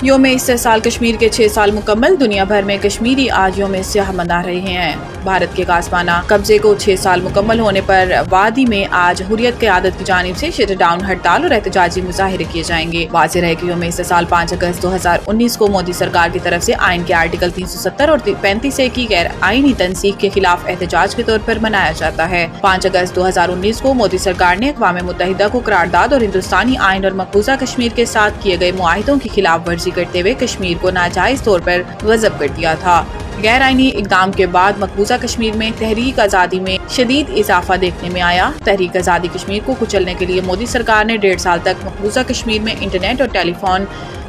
یوم استحصال کشمیر کے 6 سال مکمل، دنیا بھر میں کشمیری آج یوم سیاہ منا رہے ہیں۔ بھارت کے کاسمانہ قبضے کو 6 سال مکمل ہونے پر وادی میں آج حریت قیادت کی جانب سے شٹ ڈاؤن ہڑتال اور احتجاجی مظاہرے کیے جائیں گے۔ واضح رہے کہ یوم استحصال 5 اگست 2019 کو مودی سرکار کی طرف سے آئین کے آرٹیکل 370 اور 35A کی غیر آئینی تنسیخ کے خلاف احتجاج کے طور پر منایا جاتا ہے۔ 5 اگست 2019 کو مودی سرکار نے اقوام متحدہ کو قرارداد اور ہندوستانی آئین اور مقبوضہ کشمیر کے ساتھ کیے گئے معاہدوں کی خلاف ورزی کرتے ہوئے کشمیر کو ناجائز طور پر غصب کر دیا تھا۔ غیر آئینی اقدام کے بعد مقبوضہ کشمیر میں تحریک آزادی میں شدید اضافہ دیکھنے میں آیا۔ تحریک آزادی کشمیر کو کچلنے کے لیے مودی سرکار نے 1.5 سال تک مقبوضہ کشمیر میں انٹرنیٹ اور ٹیلی فون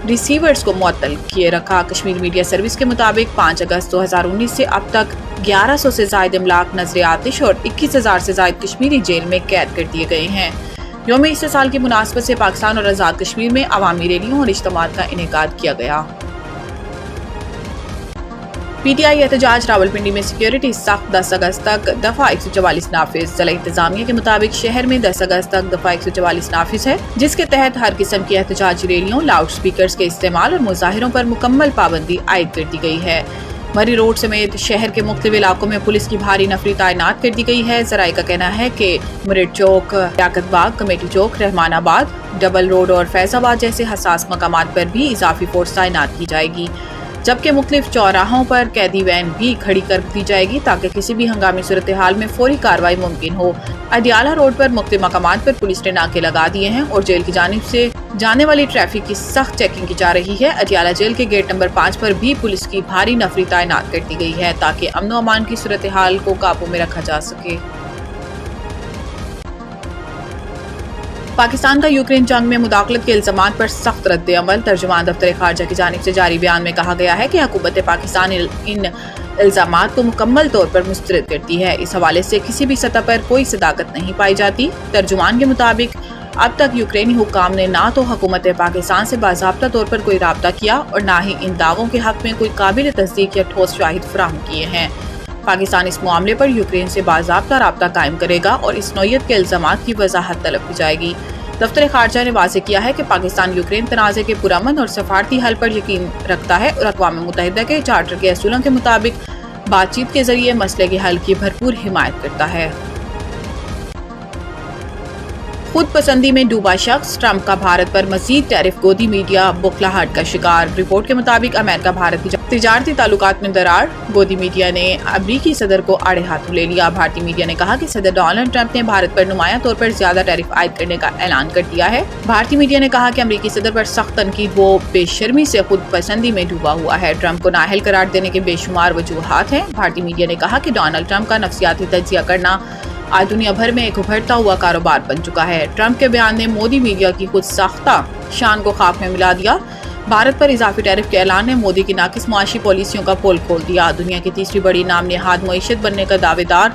ریسیورز کو معطل کیے رکھا۔ کشمیر میڈیا سروس کے مطابق 5 اگست 2019 سے اب تک 1100 سے زائد املاک نظر آتش اور 21,000 سے زائد کشمیری جیل میں قید کر دیے گئے ہیں۔ یوم استحصال کی مناسبت سے پاکستان اور آزاد کشمیر میں عوامی ریلیوں اور اجتماعات کا انعقاد کیا گیا۔ پی ٹی آئی احتجاج راولپنڈی میں سیکیورٹی سخت 10 اگست تک دفعہ 144 نافذ۔ ضلع انتظامیہ کے مطابق شہر میں 10 اگست تک دفعہ 144 نافذ ہے، جس کے تحت ہر قسم کی احتجاجی ریلیوں، لاؤڈ سپیکرز کے استعمال اور مظاہروں پر مکمل پابندی عائد کر دی گئی ہے۔ مری روڈ سمیت شہر کے مختلف علاقوں میں پولیس کی بھاری نفری تعینات کر دی گئی ہے۔ ذرائع کا کہنا ہے کہ مرٹ چوک، لیاقت باغ، کمیٹی چوک، رحمان آباد، ڈبل روڈ اور فیض آباد جیسے حساس مقامات پر بھی اضافی فورس تعینات کی جائے گی، جبکہ مختلف چوراہوں پر قیدی وین بھی کھڑی کر دی جائے گی تاکہ کسی بھی ہنگامی صورتحال میں فوری کارروائی ممکن ہو۔ اڈیالہ روڈ پر مختلف مقامات پر پولیس نے ناکے لگا دیے ہیں اور جیل کی جانب سے جانے والی ٹریفک کی سخت چیکنگ کی جا رہی ہے۔ اڈیالہ جیل کے گیٹ نمبر 5 پر بھی پولیس کی بھاری نفری تعینات کر دی گئی ہے تاکہ امن و امان کی صورتحال کو قابو میں رکھا جا سکے۔ پاکستان کا یوکرین جنگ میں مداخلت کے الزامات پر سخت رد عمل۔ ترجمان دفتر خارجہ کی جانب سے جاری بیان میں کہا گیا ہے کہ حکومت پاکستان ان الزامات کو مکمل طور پر مسترد کرتی ہے۔ اس حوالے سے کسی بھی سطح پر کوئی صداقت نہیں پائی جاتی۔ ترجمان کے مطابق اب تک یوکرینی حکام نے نہ تو حکومت پاکستان سے باضابطہ طور پر کوئی رابطہ کیا اور نہ ہی ان دعووں کے حق میں کوئی قابل تصدیق یا ٹھوس شواہد فراہم کیے ہیں۔ پاکستان اس معاملے پر یوکرین سے باضابطہ رابطہ قائم کرے گا اور اس نوعیت کے الزامات کی وضاحت طلب کی جائے گی۔ دفتر خارجہ نے واضح کیا ہے کہ پاکستان یوکرین تنازع کے پرامن اور سفارتی حل پر یقین رکھتا ہے اور اقوام متحدہ کے چارٹر کے اصولوں کے مطابق بات چیت کے ذریعے مسئلے کے حل کی بھرپور حمایت کرتا ہے۔ خود پسندی میں ڈوبا شخص، ٹرمپ کا بھارت پر مزید ٹیرف، گودی میڈیا بوکھلاہٹ کا شکار۔ رپورٹ کے مطابق امریکہ بھارت کی تجارتی تعلقات میں درار، گودی میڈیا نے امریکی صدر کو آڑے ہاتھوں لے لیا۔ بھارتی میڈیا نے کہا کہ صدر ڈونلڈ ٹرمپ نے بھارت پر نمایاں طور پر زیادہ ٹیرف عائد کرنے کا اعلان کر دیا ہے۔ بھارتی میڈیا نے کہا کہ امریکی صدر پر سخت تنقید وہ بے شرمی سے خود پسندی میں ڈوبا ہوا ہے۔ ٹرمپ کو نااہل قرار دینے کے بے شمار وجوہات ہیں۔ بھارتی میڈیا نے کہا کہ ڈونلڈ ٹرمپ کا نفسیاتی تجزیہ کرنا آج دنیا بھر میں ایک ابھرتا ہوا کاروبار بن چکا ہے۔ ٹرمپ کے بیان نے مودی میڈیا کی خود ساختہ شان کو خاک میں ملا دیا۔ بھارت پر اضافی ٹیرف کے اعلان نے مودی کی ناقص معاشی پالیسیوں کا پول کھول دیا۔ دنیا کی تیسری بڑی نام نہاد معیشت بننے کا دعوے دار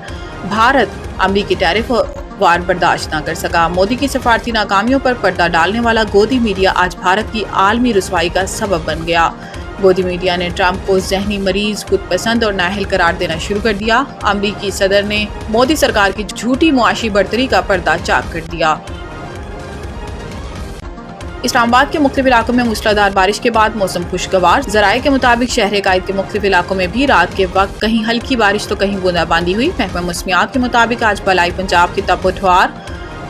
بھارت امریکی ٹیرف وار برداشت نہ کر سکا۔ مودی کی سفارتی ناکامیوں پر پردہ ڈالنے والا گودی میڈیا آج بھارت کی عالمی رسوائی کا سبب بن گیا۔ گودی میڈیا نے ٹرمپ کو ذہنی مریض، خود پسند اور نااہل قرار دینا شروع کر دیا۔ امریکی صدر نے مودی سرکار کی جھوٹی معاشی برتری کا پردہ چاک کر دیا۔ اسلام آباد کے مختلف علاقوں میں موسلادھار بارش کے بعد موسم خوشگوار۔ ذرائع کے مطابق شہر قائد کے مختلف علاقوں میں بھی رات کے وقت کہیں ہلکی بارش تو کہیں بوندا باندی ہوئی۔ محکمہ موسمیات کے مطابق آج بالائی پنجاب کی تپوٹھوار،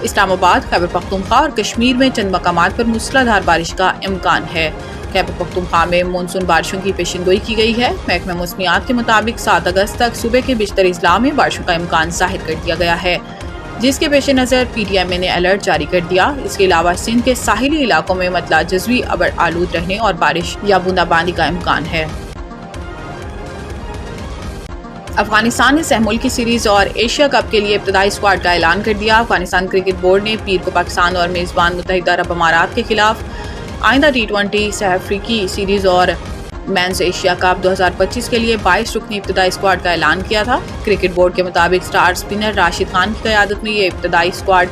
اسلام آباد، خیبر پختونخوا اور کشمیر میں چند مقامات پر موسلادھار بارش کا امکان ہے۔ خیبر پختونخوا میں مونسون بارشوں کی پیشن گوئی کی گئی ہے۔ محکمہ موسمیات کے مطابق 7 اگست تک صوبے کے بیشتر اضلاع میں بارشوں کا امکان ظاہر کر دیا گیا ہے، جس کے پیش نظر پی ٹی ایم نے الرٹ جاری کر دیا۔ اس کے علاوہ سندھ کے ساحلی علاقوں میں مطلع جزوی ابر آلود رہنے اور بارش یا بوندا باندی کا امکان ہے۔ افغانستان نے سہ ملکی سیریز اور ایشیا کپ کے لیے ابتدائی اسکواڈ کا اعلان کر دیا۔ افغانستان کرکٹ بورڈ نے پیر کو پاکستان اور میزبان متحدہ عرب امارات کے خلاف آئندہ T20 سہ افریقی سیریز اور مینز ایشیا کپ 2025 کے لیے 22 رکنی ابتدائی اسکواڈ کا اعلان کیا تھا۔ کرکٹ بورڈ کے مطابق سٹار اسپنر راشد خان کی قیادت میں یہ ابتدائی اسکواڈ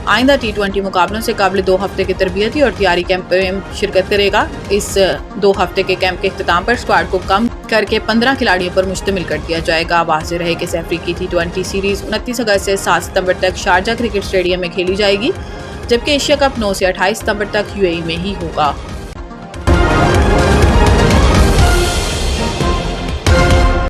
آئندہ T20 مقابلوں سے قبل 2 ہفتے کے تربیتی اور تیاری کیمپ میں شرکت کرے گا۔ اس 2 ہفتے کے کیمپ کے اختتام پر اسکواڈ کو کم کر کے 15 کھلاڑیوں پر مشتمل کر دیا جائے گا۔ واضح رہے کہ سہ افریقی T20 سیریز 29 اگست سے 7 ستمبر تک شارجہ کرکٹ اسٹیڈیم میں کھیلی جائے گی، جبکہ ایشیا کپ 9 سے 28 ستمبر تک UAE میں ہی ہوگا۔